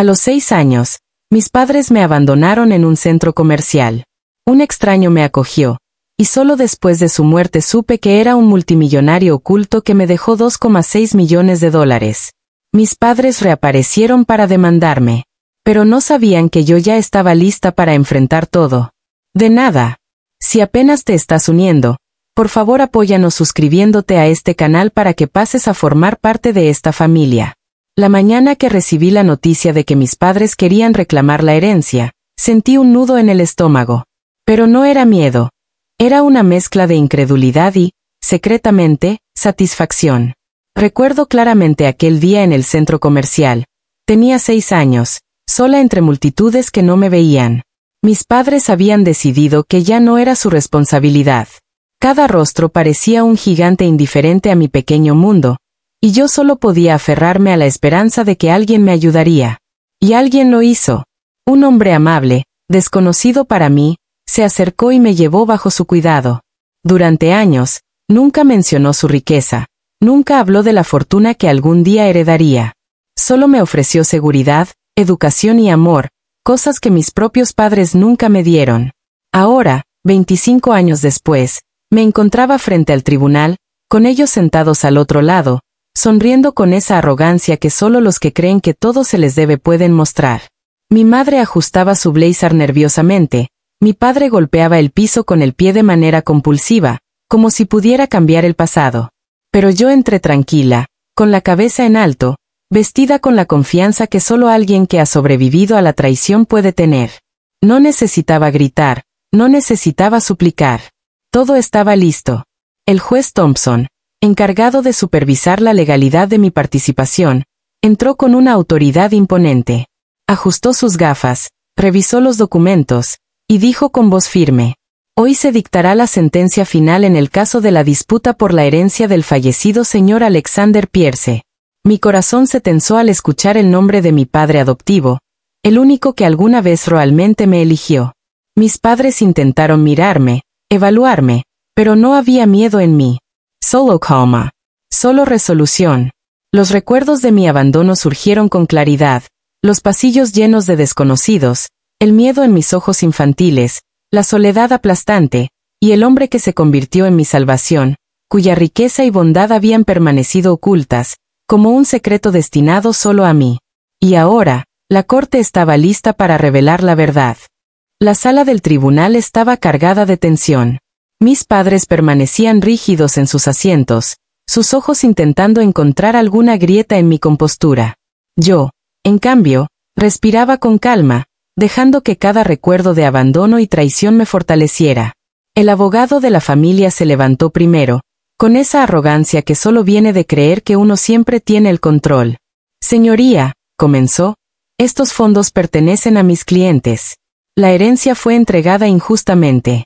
A los 6 años, mis padres me abandonaron en un centro comercial. Un extraño me acogió, y solo después de su muerte supe que era un multimillonario oculto que me dejó $2,6 millones. Mis padres reaparecieron para demandarme, pero no sabían que yo ya estaba lista para enfrentar todo. De nada. Si apenas te estás uniendo, por favor apóyanos suscribiéndote a este canal para que pases a formar parte de esta familia. La mañana que recibí la noticia de que mis padres querían reclamar la herencia, sentí un nudo en el estómago. Pero no era miedo. Era una mezcla de incredulidad y, secretamente, satisfacción. Recuerdo claramente aquel día en el centro comercial. Tenía 6 años, sola entre multitudes que no me veían. Mis padres habían decidido que ya no era su responsabilidad. Cada rostro parecía un gigante indiferente a mi pequeño mundo, y yo solo podía aferrarme a la esperanza de que alguien me ayudaría. Y alguien lo hizo. Un hombre amable, desconocido para mí, se acercó y me llevó bajo su cuidado. Durante años, nunca mencionó su riqueza, nunca habló de la fortuna que algún día heredaría. Solo me ofreció seguridad, educación y amor, cosas que mis propios padres nunca me dieron. Ahora, 25 años después, me encontraba frente al tribunal, con ellos sentados al otro lado, sonriendo con esa arrogancia que solo los que creen que todo se les debe pueden mostrar. Mi madre ajustaba su blazer nerviosamente, mi padre golpeaba el piso con el pie de manera compulsiva, como si pudiera cambiar el pasado. Pero yo entré tranquila, con la cabeza en alto, vestida con la confianza que solo alguien que ha sobrevivido a la traición puede tener. No necesitaba gritar, no necesitaba suplicar. Todo estaba listo. El juez Thompson, encargado de supervisar la legalidad de mi participación, entró con una autoridad imponente. Ajustó sus gafas, revisó los documentos, y dijo con voz firme: hoy se dictará la sentencia final en el caso de la disputa por la herencia del fallecido señor Alexander Pierce. Mi corazón se tensó al escuchar el nombre de mi padre adoptivo, el único que alguna vez realmente me eligió. Mis padres intentaron mirarme, evaluarme, pero no había miedo en mí. Solo calma. Solo resolución. Los recuerdos de mi abandono surgieron con claridad, los pasillos llenos de desconocidos, el miedo en mis ojos infantiles, la soledad aplastante, y el hombre que se convirtió en mi salvación, cuya riqueza y bondad habían permanecido ocultas, como un secreto destinado solo a mí. Y ahora, la corte estaba lista para revelar la verdad. La sala del tribunal estaba cargada de tensión. Mis padres permanecían rígidos en sus asientos, sus ojos intentando encontrar alguna grieta en mi compostura. Yo, en cambio, respiraba con calma, dejando que cada recuerdo de abandono y traición me fortaleciera. El abogado de la familia se levantó primero, con esa arrogancia que solo viene de creer que uno siempre tiene el control. Señoría, comenzó, estos fondos pertenecen a mis clientes. La herencia fue entregada injustamente.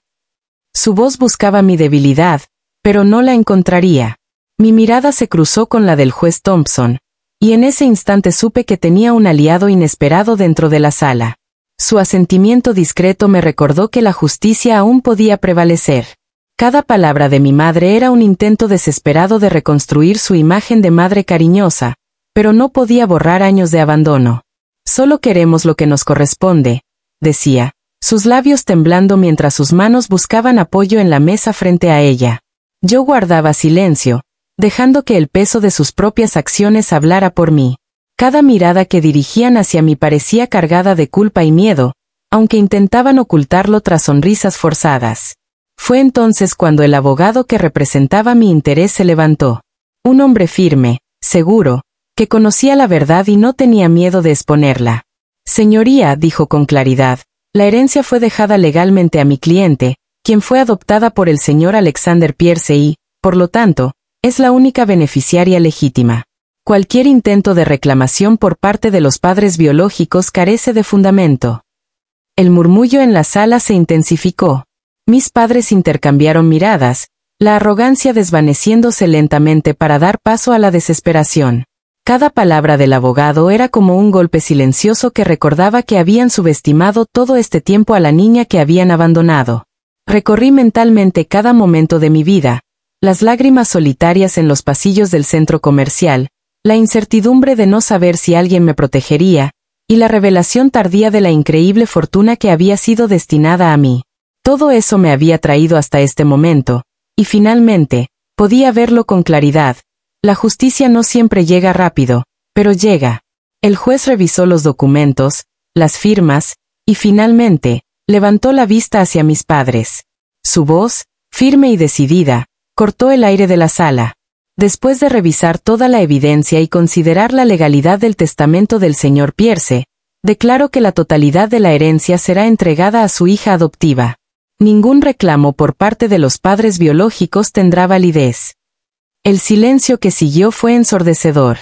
Su voz buscaba mi debilidad, pero no la encontraría. Mi mirada se cruzó con la del juez Thompson, y en ese instante supe que tenía un aliado inesperado dentro de la sala. Su asentimiento discreto me recordó que la justicia aún podía prevalecer. Cada palabra de mi madre era un intento desesperado de reconstruir su imagen de madre cariñosa, pero no podía borrar años de abandono. Solo queremos lo que nos corresponde, decía, sus labios temblando mientras sus manos buscaban apoyo en la mesa frente a ella. Yo guardaba silencio, dejando que el peso de sus propias acciones hablara por mí. Cada mirada que dirigían hacia mí parecía cargada de culpa y miedo, aunque intentaban ocultarlo tras sonrisas forzadas. Fue entonces cuando el abogado que representaba mi interés se levantó. Un hombre firme, seguro, que conocía la verdad y no tenía miedo de exponerla. Señoría, dijo con claridad, la herencia fue dejada legalmente a mi cliente, quien fue adoptada por el señor Alexander Pierce y, por lo tanto, es la única beneficiaria legítima. Cualquier intento de reclamación por parte de los padres biológicos carece de fundamento. El murmullo en la sala se intensificó. Mis padres intercambiaron miradas, la arrogancia desvaneciéndose lentamente para dar paso a la desesperación. Cada palabra del abogado era como un golpe silencioso que recordaba que habían subestimado todo este tiempo a la niña que habían abandonado. Recorrí mentalmente cada momento de mi vida, las lágrimas solitarias en los pasillos del centro comercial, la incertidumbre de no saber si alguien me protegería, y la revelación tardía de la increíble fortuna que había sido destinada a mí. Todo eso me había traído hasta este momento, y finalmente, podía verlo con claridad. La justicia no siempre llega rápido, pero llega. El juez revisó los documentos, las firmas, y finalmente, levantó la vista hacia mis padres. Su voz, firme y decidida, cortó el aire de la sala. Después de revisar toda la evidencia y considerar la legalidad del testamento del señor Pierce, declaró que la totalidad de la herencia será entregada a su hija adoptiva. Ningún reclamo por parte de los padres biológicos tendrá validez. El silencio que siguió fue ensordecedor.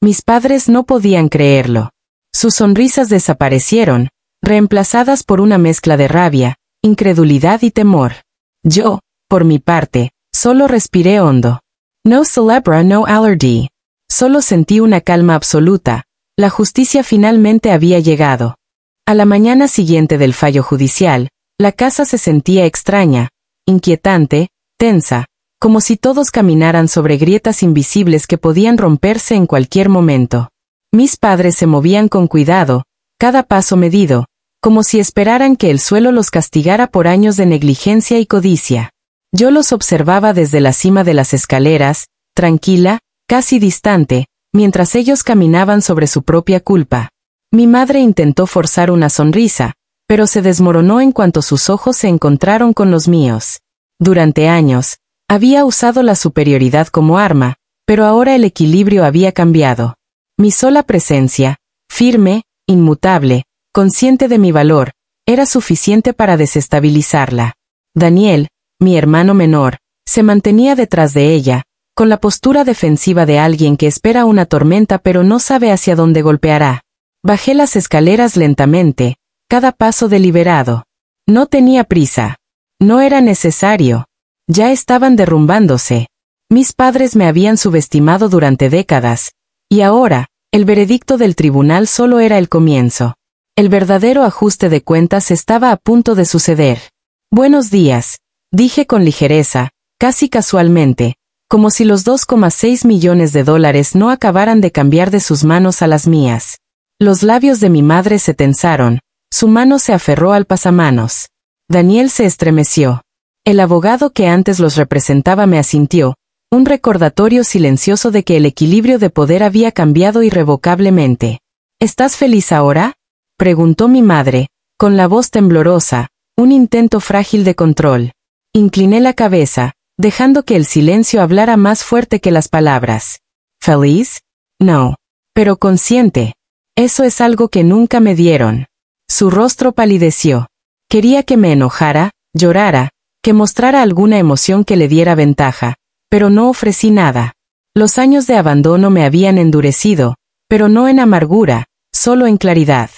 Mis padres no podían creerlo. Sus sonrisas desaparecieron, reemplazadas por una mezcla de rabia, incredulidad y temor. Yo, por mi parte, solo respiré hondo. No celebra, no allergy. Solo sentí una calma absoluta. La justicia finalmente había llegado. A la mañana siguiente del fallo judicial, la casa se sentía extraña, inquietante, tensa, como si todos caminaran sobre grietas invisibles que podían romperse en cualquier momento. Mis padres se movían con cuidado, cada paso medido, como si esperaran que el suelo los castigara por años de negligencia y codicia. Yo los observaba desde la cima de las escaleras, tranquila, casi distante, mientras ellos caminaban sobre su propia culpa. Mi madre intentó forzar una sonrisa, pero se desmoronó en cuanto sus ojos se encontraron con los míos. Durante años, había usado la superioridad como arma, pero ahora el equilibrio había cambiado. Mi sola presencia, firme, inmutable, consciente de mi valor, era suficiente para desestabilizarla. Daniel, mi hermano menor, se mantenía detrás de ella, con la postura defensiva de alguien que espera una tormenta pero no sabe hacia dónde golpeará. Bajé las escaleras lentamente, cada paso deliberado. No tenía prisa. No era necesario. Ya estaban derrumbándose. Mis padres me habían subestimado durante décadas, y ahora, el veredicto del tribunal solo era el comienzo. El verdadero ajuste de cuentas estaba a punto de suceder. Buenos días, dije con ligereza, casi casualmente, como si los $2,6 millones no acabaran de cambiar de sus manos a las mías. Los labios de mi madre se tensaron, su mano se aferró al pasamanos. Daniel se estremeció. El abogado que antes los representaba me asintió, un recordatorio silencioso de que el equilibrio de poder había cambiado irrevocablemente. ¿Estás feliz ahora?, preguntó mi madre, con la voz temblorosa, un intento frágil de control. Incliné la cabeza, dejando que el silencio hablara más fuerte que las palabras. ¿Feliz? No. Pero consciente. Eso es algo que nunca me dieron. Su rostro palideció. Quería que me enojara, llorara, que mostrara alguna emoción que le diera ventaja, pero no ofrecí nada. Los años de abandono me habían endurecido, pero no en amargura, solo en claridad.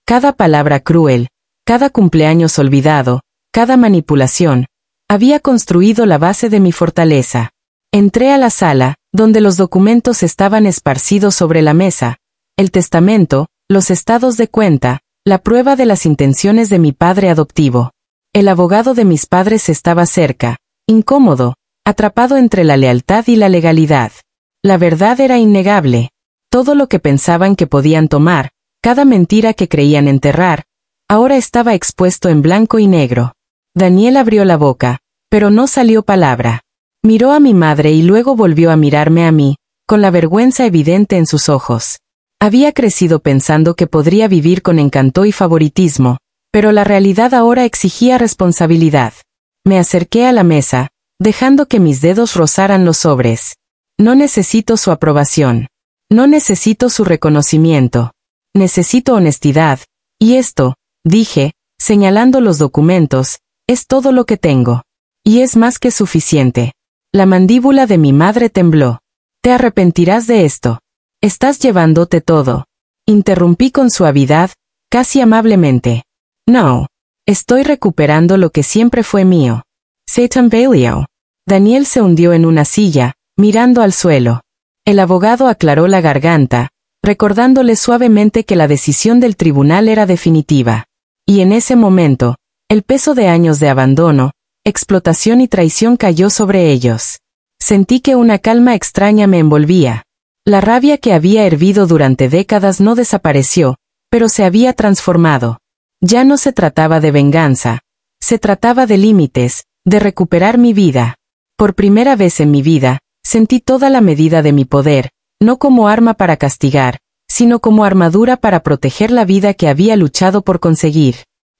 Cada palabra cruel, cada cumpleaños olvidado, cada manipulación, había construido la base de mi fortaleza. Entré a la sala, donde los documentos estaban esparcidos sobre la mesa, el testamento, los estados de cuenta, la prueba de las intenciones de mi padre adoptivo. El abogado de mis padres estaba cerca, incómodo, atrapado entre la lealtad y la legalidad. La verdad era innegable. Todo lo que pensaban que podían tomar, cada mentira que creían enterrar, ahora estaba expuesto en blanco y negro. Daniel abrió la boca, pero no salió palabra. Miró a mi madre y luego volvió a mirarme a mí, con la vergüenza evidente en sus ojos. Había crecido pensando que podría vivir con encanto y favoritismo, pero la realidad ahora exigía responsabilidad. Me acerqué a la mesa, dejando que mis dedos rozaran los sobres. No necesito su aprobación. No necesito su reconocimiento. Necesito honestidad, y esto, dije, señalando los documentos, es todo lo que tengo. Y es más que suficiente. La mandíbula de mi madre tembló. Te arrepentirás de esto. Estás llevándote todo. Interrumpí con suavidad, casi amablemente. No. Estoy recuperando lo que siempre fue mío. Se tambaleó. Daniel se hundió en una silla, mirando al suelo. El abogado aclaró la garganta, recordándole suavemente que la decisión del tribunal era definitiva. Y en ese momento, el peso de años de abandono, explotación y traición cayó sobre ellos. Sentí que una calma extraña me envolvía. La rabia que había hervido durante décadas no desapareció, pero se había transformado. Ya no se trataba de venganza. Se trataba de límites, de recuperar mi vida. Por primera vez en mi vida, sentí toda la medida de mi poder, no como arma para castigar, sino como armadura para proteger la vida que había luchado por conseguir.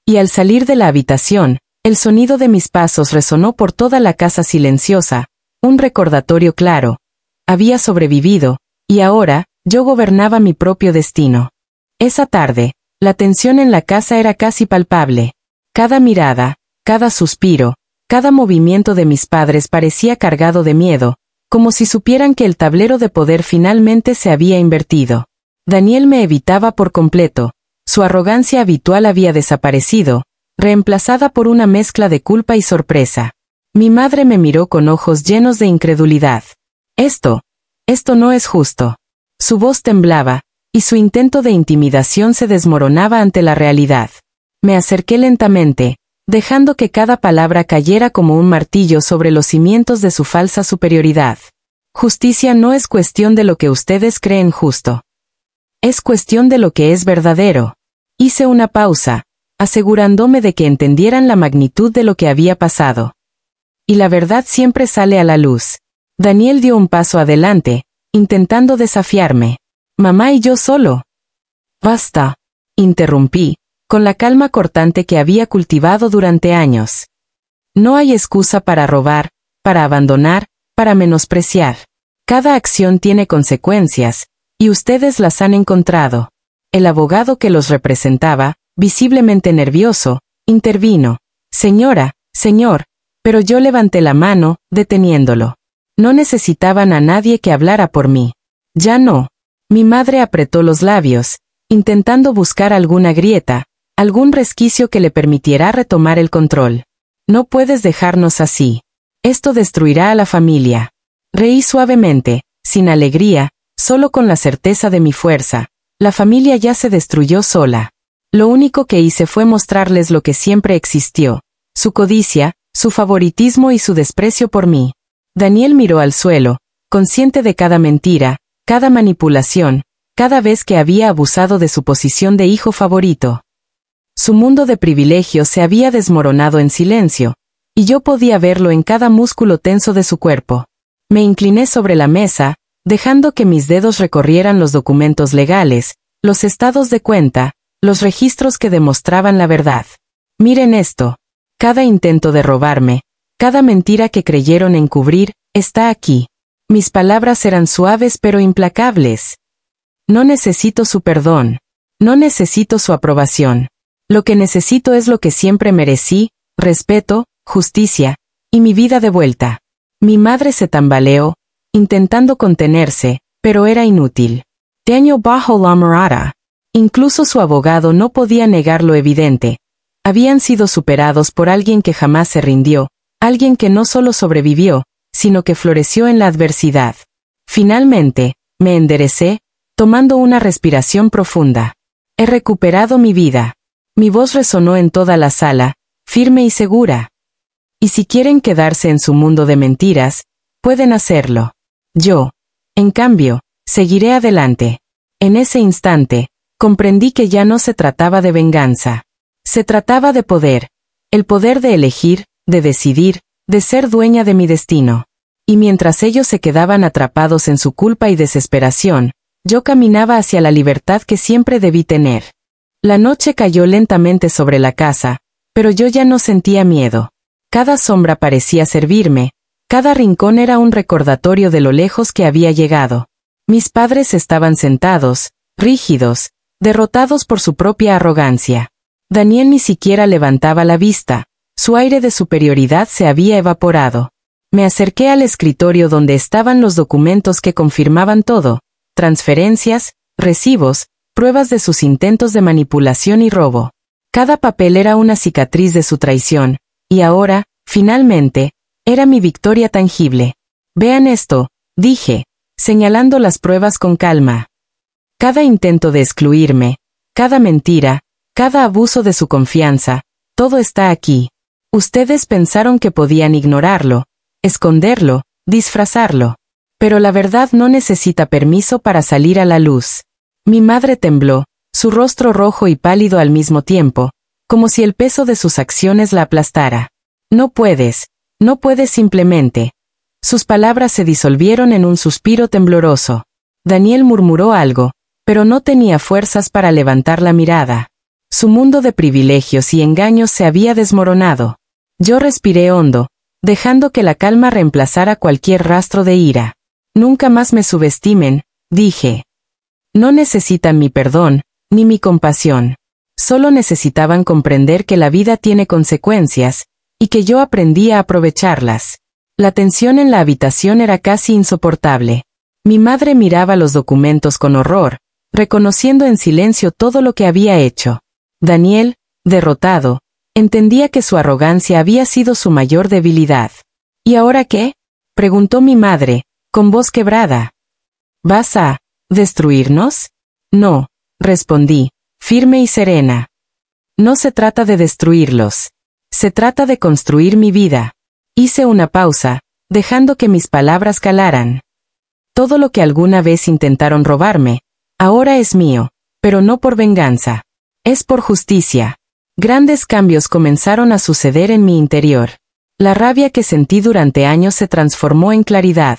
Y al salir de la habitación, el sonido de mis pasos resonó por toda la casa silenciosa, un recordatorio claro. Había sobrevivido, y ahora, yo gobernaba mi propio destino. Esa tarde, la tensión en la casa era casi palpable. Cada mirada, cada suspiro, cada movimiento de mis padres parecía cargado de miedo, como si supieran que el tablero de poder finalmente se había invertido. Daniel me evitaba por completo. Su arrogancia habitual había desaparecido, reemplazada por una mezcla de culpa y sorpresa. Mi madre me miró con ojos llenos de incredulidad. Esto no es justo. Su voz temblaba, y su intento de intimidación se desmoronaba ante la realidad. Me acerqué lentamente, dejando que cada palabra cayera como un martillo sobre los cimientos de su falsa superioridad. Justicia no es cuestión de lo que ustedes creen justo. Es cuestión de lo que es verdadero. Hice una pausa, asegurándome de que entendieran la magnitud de lo que había pasado. Y la verdad siempre sale a la luz. Daniel dio un paso adelante, intentando desafiarme. Mamá y yo solo. Basta, interrumpí, con la calma cortante que había cultivado durante años. No hay excusa para robar, para abandonar, para menospreciar. Cada acción tiene consecuencias, y ustedes las han encontrado. El abogado que los representaba, visiblemente nervioso, intervino. Señora, señor, pero yo levanté la mano, deteniéndolo. No necesitaban a nadie que hablara por mí. Ya no. Mi madre apretó los labios, intentando buscar alguna grieta, algún resquicio que le permitiera retomar el control. No puedes dejarnos así. Esto destruirá a la familia. Reí suavemente, sin alegría, solo con la certeza de mi fuerza. La familia ya se destruyó sola. Lo único que hice fue mostrarles lo que siempre existió: su codicia, su favoritismo y su desprecio por mí. Daniel miró al suelo, consciente de cada mentira, cada manipulación, cada vez que había abusado de su posición de hijo favorito. Su mundo de privilegios se había desmoronado en silencio, y yo podía verlo en cada músculo tenso de su cuerpo. Me incliné sobre la mesa, dejando que mis dedos recorrieran los documentos legales, los estados de cuenta, los registros que demostraban la verdad. Miren esto. Cada intento de robarme, cada mentira que creyeron encubrir, está aquí. Mis palabras eran suaves pero implacables. No necesito su perdón. No necesito su aprobación. Lo que necesito es lo que siempre merecí: respeto, justicia, y mi vida de vuelta. Mi madre se tambaleó, intentando contenerse, pero era inútil. Daniel bajó la mirada. Incluso su abogado no podía negar lo evidente. Habían sido superados por alguien que jamás se rindió, alguien que no solo sobrevivió, sino que floreció en la adversidad. Finalmente, me enderecé, tomando una respiración profunda. He recuperado mi vida. Mi voz resonó en toda la sala, firme y segura. Y si quieren quedarse en su mundo de mentiras, pueden hacerlo. Yo, en cambio, seguiré adelante. En ese instante, comprendí que ya no se trataba de venganza. Se trataba de poder. El poder de elegir, de decidir, de ser dueña de mi destino. Y mientras ellos se quedaban atrapados en su culpa y desesperación, yo caminaba hacia la libertad que siempre debí tener. La noche cayó lentamente sobre la casa, pero yo ya no sentía miedo. Cada sombra parecía servirme, cada rincón era un recordatorio de lo lejos que había llegado. Mis padres estaban sentados, rígidos, derrotados por su propia arrogancia. Daniel ni siquiera levantaba la vista, su aire de superioridad se había evaporado. Me acerqué al escritorio donde estaban los documentos que confirmaban todo: transferencias, recibos, pruebas de sus intentos de manipulación y robo. Cada papel era una cicatriz de su traición, y ahora, finalmente, era mi victoria tangible. Vean esto, dije, señalando las pruebas con calma. Cada intento de excluirme, cada mentira, cada abuso de su confianza, todo está aquí. Ustedes pensaron que podían ignorarlo, esconderlo, disfrazarlo. Pero la verdad no necesita permiso para salir a la luz. Mi madre tembló, su rostro rojo y pálido al mismo tiempo, como si el peso de sus acciones la aplastara. No puedes simplemente. Sus palabras se disolvieron en un suspiro tembloroso. Daniel murmuró algo, pero no tenía fuerzas para levantar la mirada. Su mundo de privilegios y engaños se había desmoronado. Yo respiré hondo, dejando que la calma reemplazara cualquier rastro de ira. Nunca más me subestimen, dije. No necesitan mi perdón, ni mi compasión. Solo necesitaban comprender que la vida tiene consecuencias, y que yo aprendí a aprovecharlas. La tensión en la habitación era casi insoportable. Mi madre miraba los documentos con horror, reconociendo en silencio todo lo que había hecho. Daniel, derrotado, entendía que su arrogancia había sido su mayor debilidad. ¿Y ahora qué?, preguntó mi madre, con voz quebrada. ¿Vas a destruirnos? No, respondí, firme y serena. No se trata de destruirlos. Se trata de construir mi vida. Hice una pausa, dejando que mis palabras calaran. Todo lo que alguna vez intentaron robarme, ahora es mío, pero no por venganza. Es por justicia. Grandes cambios comenzaron a suceder en mi interior. La rabia que sentí durante años se transformó en claridad.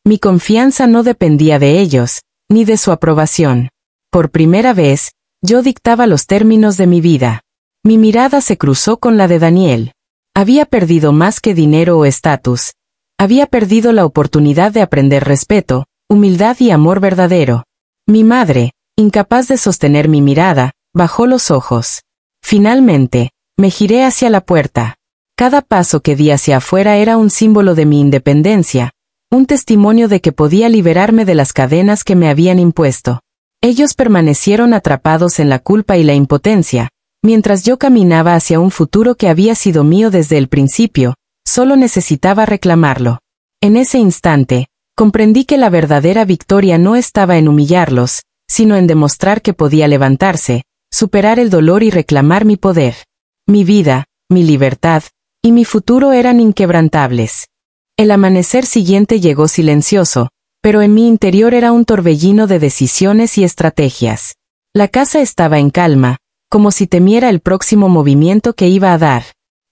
Mi confianza no dependía de ellos, ni de su aprobación. Por primera vez, yo dictaba los términos de mi vida. Mi mirada se cruzó con la de Daniel. Había perdido más que dinero o estatus. Había perdido la oportunidad de aprender respeto, humildad y amor verdadero. Mi madre, incapaz de sostener mi mirada, bajó los ojos. Finalmente, me giré hacia la puerta. Cada paso que di hacia afuera era un símbolo de mi independencia, un testimonio de que podía liberarme de las cadenas que me habían impuesto. Ellos permanecieron atrapados en la culpa y la impotencia, mientras yo caminaba hacia un futuro que había sido mío desde el principio, solo necesitaba reclamarlo. En ese instante, comprendí que la verdadera victoria no estaba en humillarlos, sino en demostrar que podía levantarse, superar el dolor y reclamar mi poder. Mi vida, mi libertad, y mi futuro eran inquebrantables. El amanecer siguiente llegó silencioso, pero en mi interior era un torbellino de decisiones y estrategias. La casa estaba en calma, como si temiera el próximo movimiento que iba a dar.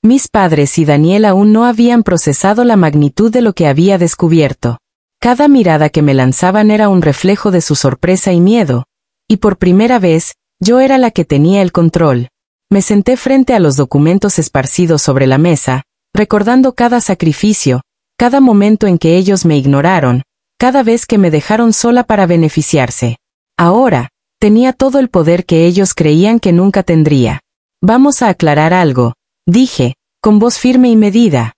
Mis padres y Daniel aún no habían procesado la magnitud de lo que había descubierto. Cada mirada que me lanzaban era un reflejo de su sorpresa y miedo, y por primera vez, yo era la que tenía el control. Me senté frente a los documentos esparcidos sobre la mesa, recordando cada sacrificio, cada momento en que ellos me ignoraron, cada vez que me dejaron sola para beneficiarse. Ahora, tenía todo el poder que ellos creían que nunca tendría. Vamos a aclarar algo, dije, con voz firme y medida.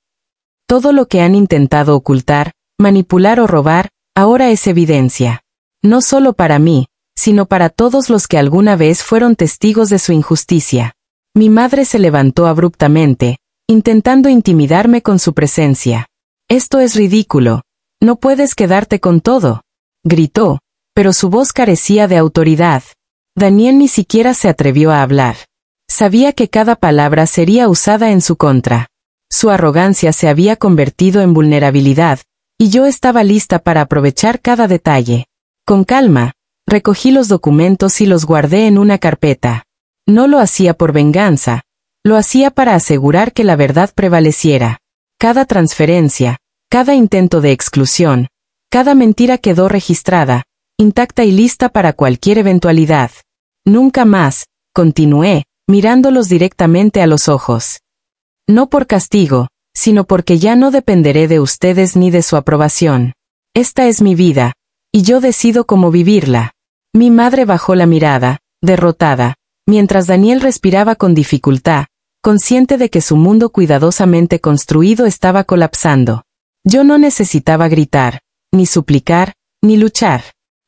Todo lo que han intentado ocultar, manipular o robar, ahora es evidencia. No solo para mí, sino para todos los que alguna vez fueron testigos de su injusticia. Mi madre se levantó abruptamente, intentando intimidarme con su presencia. Esto es ridículo. No puedes quedarte con todo, gritó, pero su voz carecía de autoridad. Daniel ni siquiera se atrevió a hablar. Sabía que cada palabra sería usada en su contra. Su arrogancia se había convertido en vulnerabilidad, y yo estaba lista para aprovechar cada detalle. Con calma, recogí los documentos y los guardé en una carpeta. No lo hacía por venganza, lo hacía para asegurar que la verdad prevaleciera. Cada transferencia, cada intento de exclusión, cada mentira quedó registrada, intacta y lista para cualquier eventualidad. Nunca más, continué, mirándolos directamente a los ojos. No por castigo, sino porque ya no dependeré de ustedes ni de su aprobación. Esta es mi vida, y yo decido cómo vivirla. Mi madre bajó la mirada, derrotada, mientras Daniel respiraba con dificultad, consciente de que su mundo cuidadosamente construido estaba colapsando. Yo no necesitaba gritar, ni suplicar, ni luchar.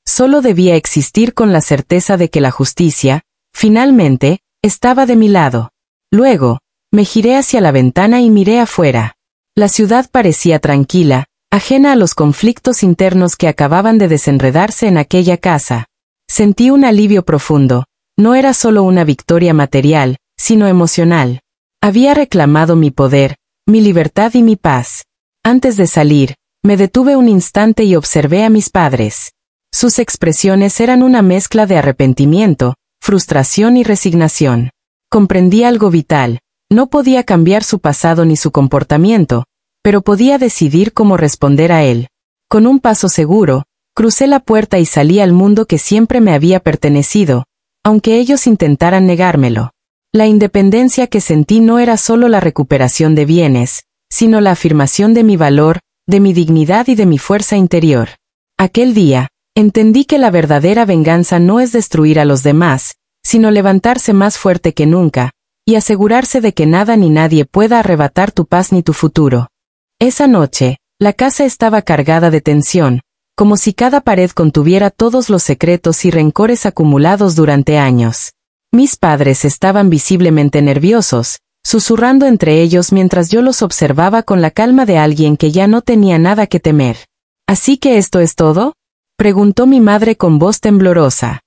Solo debía existir con la certeza de que la justicia, finalmente, estaba de mi lado. Luego, me giré hacia la ventana y miré afuera. La ciudad parecía tranquila, ajena a los conflictos internos que acababan de desenredarse en aquella casa. Sentí un alivio profundo. No era solo una victoria material, sino emocional. Había reclamado mi poder, mi libertad y mi paz. Antes de salir, me detuve un instante y observé a mis padres. Sus expresiones eran una mezcla de arrepentimiento, frustración y resignación. Comprendí algo vital. No podía cambiar su pasado ni su comportamiento, pero podía decidir cómo responder a él. Con un paso seguro, crucé la puerta y salí al mundo que siempre me había pertenecido, aunque ellos intentaran negármelo. La independencia que sentí no era solo la recuperación de bienes, sino la afirmación de mi valor, de mi dignidad y de mi fuerza interior. Aquel día, entendí que la verdadera venganza no es destruir a los demás, sino levantarse más fuerte que nunca, y asegurarse de que nada ni nadie pueda arrebatar tu paz ni tu futuro. Esa noche, la casa estaba cargada de tensión, como si cada pared contuviera todos los secretos y rencores acumulados durante años. Mis padres estaban visiblemente nerviosos, susurrando entre ellos mientras yo los observaba con la calma de alguien que ya no tenía nada que temer. ¿Así que esto es todo?, preguntó mi madre con voz temblorosa.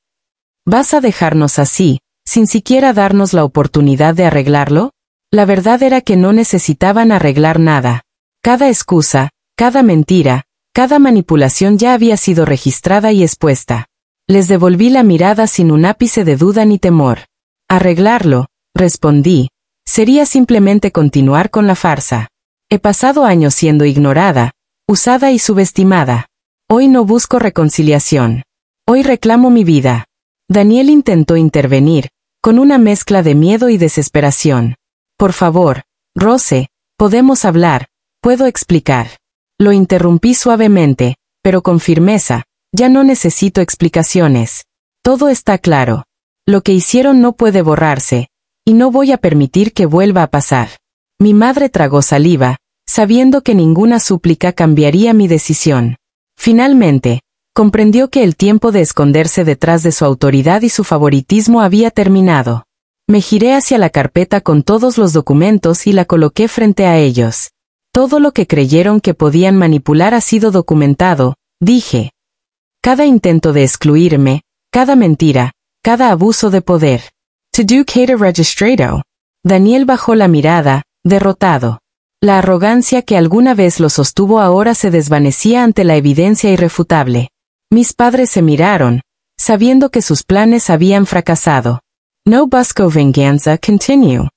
¿Vas a dejarnos así, sin siquiera darnos la oportunidad de arreglarlo? La verdad era que no necesitaban arreglar nada. Cada excusa, cada mentira, cada manipulación ya había sido registrada y expuesta. Les devolví la mirada sin un ápice de duda ni temor. Arreglarlo, respondí, sería simplemente continuar con la farsa. He pasado años siendo ignorada, usada y subestimada. Hoy no busco reconciliación. Hoy reclamo mi vida. Daniel intentó intervenir, con una mezcla de miedo y desesperación. Por favor, Rose, podemos hablar, puedo explicar. Lo interrumpí suavemente, pero con firmeza. Ya no necesito explicaciones. Todo está claro. Lo que hicieron no puede borrarse, y no voy a permitir que vuelva a pasar. Mi madre tragó saliva, sabiendo que ninguna súplica cambiaría mi decisión. Finalmente, comprendió que el tiempo de esconderse detrás de su autoridad y su favoritismo había terminado. Me giré hacia la carpeta con todos los documentos y la coloqué frente a ellos. Todo lo que creyeron que podían manipular ha sido documentado, dije. Cada intento de excluirme, cada mentira, cada abuso de poder. To do Cater registrado. Daniel bajó la mirada, derrotado. La arrogancia que alguna vez lo sostuvo ahora se desvanecía ante la evidencia irrefutable. Mis padres se miraron, sabiendo que sus planes habían fracasado. No busco venganza, continue.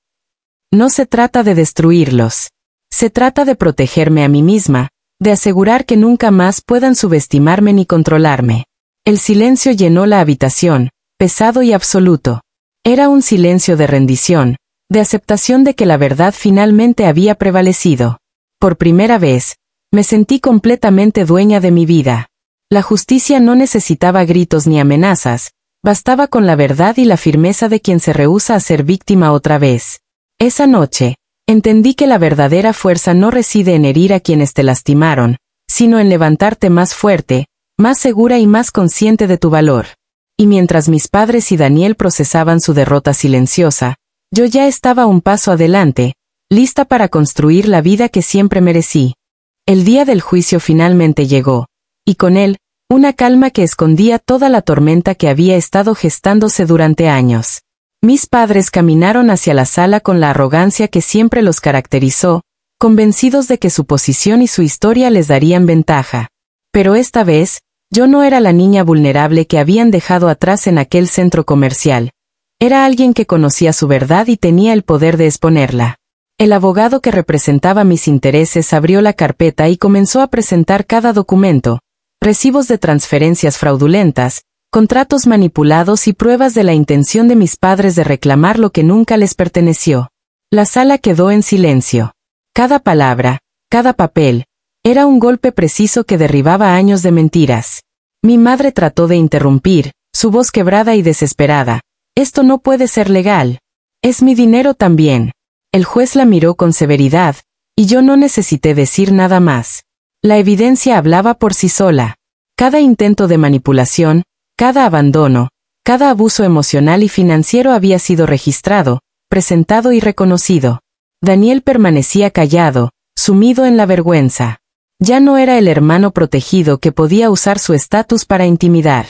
No se trata de destruirlos. Se trata de protegerme a mí misma, de asegurar que nunca más puedan subestimarme ni controlarme. El silencio llenó la habitación, pesado y absoluto. Era un silencio de rendición, de aceptación de que la verdad finalmente había prevalecido. Por primera vez, me sentí completamente dueña de mi vida. La justicia no necesitaba gritos ni amenazas, bastaba con la verdad y la firmeza de quien se rehúsa a ser víctima otra vez. Esa noche, entendí que la verdadera fuerza no reside en herir a quienes te lastimaron, sino en levantarte más fuerte, más segura y más consciente de tu valor. Y mientras mis padres y Daniel procesaban su derrota silenciosa, yo ya estaba un paso adelante, lista para construir la vida que siempre merecí. El día del juicio finalmente llegó, y con él, una calma que escondía toda la tormenta que había estado gestándose durante años. Mis padres caminaron hacia la sala con la arrogancia que siempre los caracterizó, convencidos de que su posición y su historia les darían ventaja. Pero esta vez, yo no era la niña vulnerable que habían dejado atrás en aquel centro comercial. Era alguien que conocía su verdad y tenía el poder de exponerla. El abogado que representaba mis intereses abrió la carpeta y comenzó a presentar cada documento, recibos de transferencias fraudulentas, contratos manipulados y pruebas de la intención de mis padres de reclamar lo que nunca les perteneció. La sala quedó en silencio. Cada palabra, cada papel, era un golpe preciso que derribaba años de mentiras. Mi madre trató de interrumpir, su voz quebrada y desesperada. Esto no puede ser legal. Es mi dinero también. El juez la miró con severidad, y yo no necesité decir nada más. La evidencia hablaba por sí sola. Cada intento de manipulación, cada abandono, cada abuso emocional y financiero había sido registrado, presentado y reconocido. Daniel permanecía callado, sumido en la vergüenza. Ya no era el hermano protegido que podía usar su estatus para intimidar.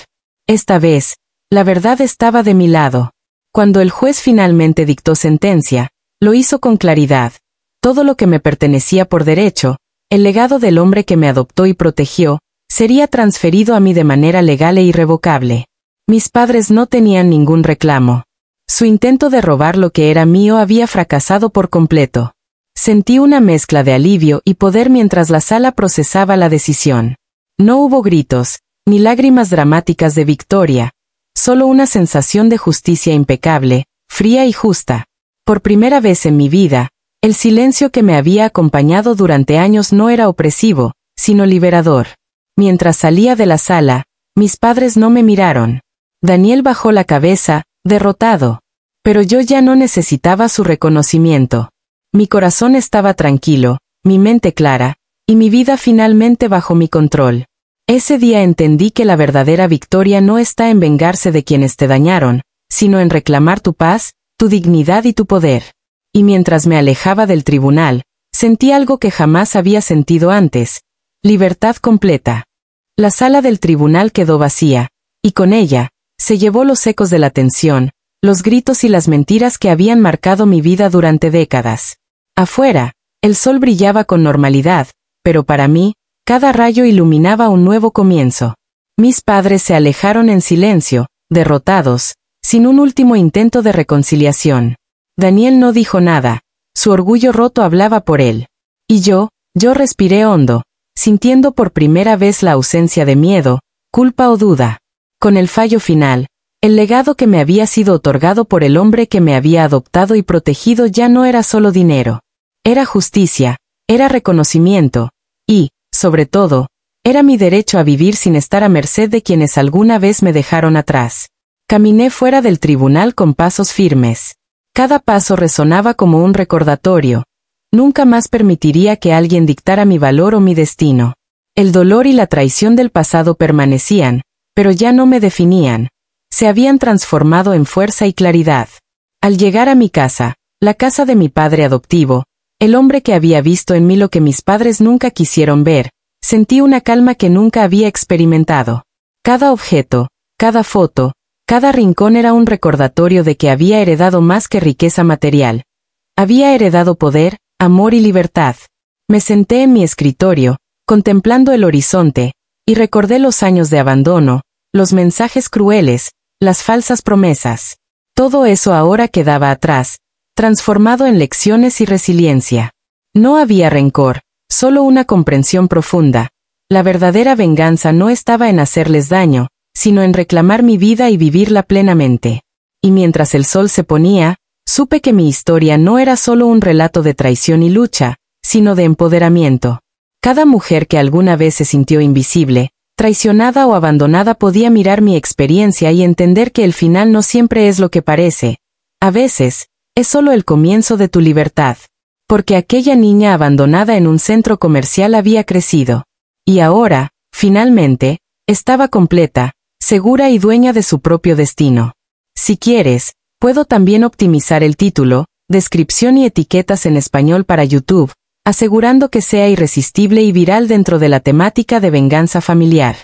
Esta vez, la verdad estaba de mi lado. Cuando el juez finalmente dictó sentencia, lo hizo con claridad. Todo lo que me pertenecía por derecho, el legado del hombre que me adoptó y protegió, sería transferido a mí de manera legal e irrevocable. Mis padres no tenían ningún reclamo. Su intento de robar lo que era mío había fracasado por completo. Sentí una mezcla de alivio y poder mientras la sala procesaba la decisión. No hubo gritos, ni lágrimas dramáticas de victoria, solo una sensación de justicia impecable, fría y justa. Por primera vez en mi vida, el silencio que me había acompañado durante años no era opresivo, sino liberador. Mientras salía de la sala, mis padres no me miraron. Daniel bajó la cabeza, derrotado. Pero yo ya no necesitaba su reconocimiento. Mi corazón estaba tranquilo, mi mente clara, y mi vida finalmente bajo mi control. Ese día entendí que la verdadera victoria no está en vengarse de quienes te dañaron, sino en reclamar tu paz, tu dignidad y tu poder. Y mientras me alejaba del tribunal, sentí algo que jamás había sentido antes: libertad completa. La sala del tribunal quedó vacía, y con ella, se llevó los ecos de la tensión, los gritos y las mentiras que habían marcado mi vida durante décadas. Afuera, el sol brillaba con normalidad, pero para mí, cada rayo iluminaba un nuevo comienzo. Mis padres se alejaron en silencio, derrotados, sin un último intento de reconciliación. Daniel no dijo nada, su orgullo roto hablaba por él. Y yo respiré hondo, sintiendo por primera vez la ausencia de miedo, culpa o duda. Con el fallo final, el legado que me había sido otorgado por el hombre que me había adoptado y protegido ya no era solo dinero. Era justicia, era reconocimiento, y, sobre todo, era mi derecho a vivir sin estar a merced de quienes alguna vez me dejaron atrás. Caminé fuera del tribunal con pasos firmes. Cada paso resonaba como un recordatorio. Nunca más permitiría que alguien dictara mi valor o mi destino. El dolor y la traición del pasado permanecían, pero ya no me definían. Se habían transformado en fuerza y claridad. Al llegar a mi casa, la casa de mi padre adoptivo, el hombre que había visto en mí lo que mis padres nunca quisieron ver, sentí una calma que nunca había experimentado. Cada objeto, cada foto, cada rincón era un recordatorio de que había heredado más que riqueza material. Había heredado poder, amor y libertad. Me senté en mi escritorio, contemplando el horizonte, y recordé los años de abandono, los mensajes crueles, las falsas promesas. Todo eso ahora quedaba atrás, transformado en lecciones y resiliencia. No había rencor, solo una comprensión profunda. La verdadera venganza no estaba en hacerles daño, sino en reclamar mi vida y vivirla plenamente. Y mientras el sol se ponía, supe que mi historia no era solo un relato de traición y lucha, sino de empoderamiento. Cada mujer que alguna vez se sintió invisible, traicionada o abandonada podía mirar mi experiencia y entender que el final no siempre es lo que parece. A veces, es solo el comienzo de tu libertad. Porque aquella niña abandonada en un centro comercial había crecido. Y ahora, finalmente, estaba completa, segura y dueña de su propio destino. Si quieres, puedo también optimizar el título, descripción y etiquetas en español para YouTube, asegurando que sea irresistible y viral dentro de la temática de venganza familiar.